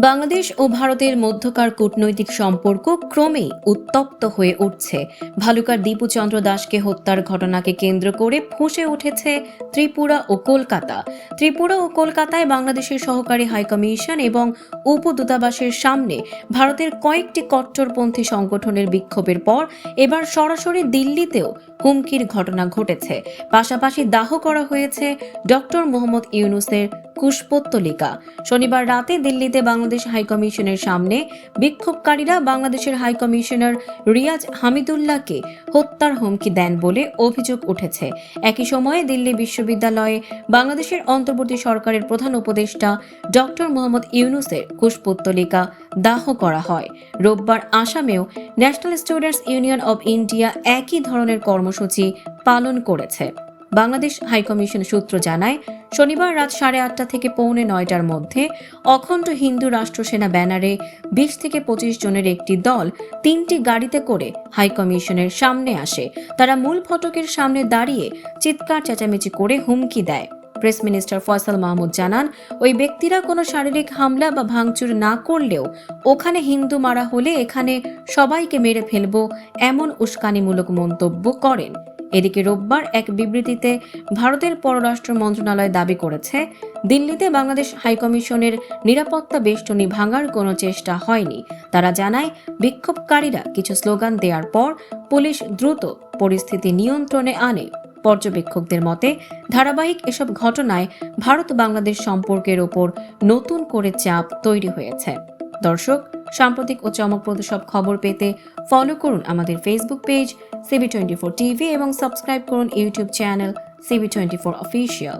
বাংলাদেশ ও ভারতের মধ্যকার কূটনৈতিক সম্পর্ক ক্রমেই উত্তপ্ত হয়ে উঠছে। ভালুকার দীপু চন্দ্র দাসকে হত্যার ঘটনাকে কেন্দ্র করে ফুঁসে উঠেছে ত্রিপুরা ও কলকাতা। ত্রিপুরা ও কলকাতায় বাংলাদেশের সহকারী হাইকমিশন এবং উপদূতাবাসের সামনে ভারতের কয়েকটি কট্টরপন্থী সংগঠনের বিক্ষোভের পর এবার সরাসরি দিল্লিতেও হুমকির ঘটনা ঘটেছে। পাশাপাশি দাহ করা হয়েছে ডক্টর মোহাম্মদ ইউনূসের কুশপুত্তলিকা। শনিবার রাতে দিল্লিতে বাংলাদেশ হাইকমিশনের সামনে বিক্ষোভকারীরা বাংলাদেশের হাইকমিশনার রিয়াজ হামিদুল্লাহকে হত্যার হুমকি দেন বলে অভিযোগ উঠেছে। একই সময়ে দিল্লি বিশ্ববিদ্যালয়ে বাংলাদেশের অন্তর্বর্তী সরকারের প্রধান উপদেষ্টা ডক্টর মোহাম্মদ ইউনূসের কুশপুত্তলিকা দাহ করা হয়। রোববার আসামেও national students union of India একই ধরনের কর্মসূচি পালন করেছে। বাংলাদেশ হাইকমিশন সূত্র জানায়, শনিবার রাত 8:30 থেকে 8:45টার মধ্যে অখণ্ড হিন্দু রাষ্ট্র সেনা ব্যানারে 20 থেকে 25 জনের একটি দল 3টি গাড়িতে করে হাইকমিশনের সামনে আসে। তারা মূল ফটকের সামনে দাঁড়িয়ে চিৎকার চেঁচামেচি করে হুমকি দেয়। প্রেস মিনিস্টার ফয়সাল মাহমুদ জানান, ওই ব্যক্তিরা কোনো শারীরিক হামলা বা ভাঙচুর না করলেও ওখানে হিন্দু মারা হলে এখানে সবাইকে মেরে ফেলবো এমন উস্কানিমূলক মন্তব্য করেন। এদিকে রোববার এক বিবৃতিতে ভারতের পররাষ্ট্র মন্ত্রণালয় দাবি করেছে, দিল্লিতে বাংলাদেশ হাইকমিশনের নিরাপত্তা বেষ্টনী ভাঙার কোনো চেষ্টা হয়নি। তারা জানায়, বিক্ষোভকারীরা কিছু স্লোগান দেওয়ার পর পুলিশ দ্রুত পরিস্থিতি নিয়ন্ত্রণে আনে। পর্যবেক্ষকদের মতে, ধারাবাহিক এসব ঘটনায় ভারত বাংলাদেশ সম্পর্কের ওপর নতুন করে চাপ তৈরি হয়েছে। দর্শক, সাম্প্রতিক ও চমকপ্রদ সব খবর পেতে ফলো করুন আমাদের ফেসবুক পেজ CB24 টিভি এবং সাবস্ক্রাইব করুন ইউটিউব চ্যানেল CB24 অফিসিয়াল।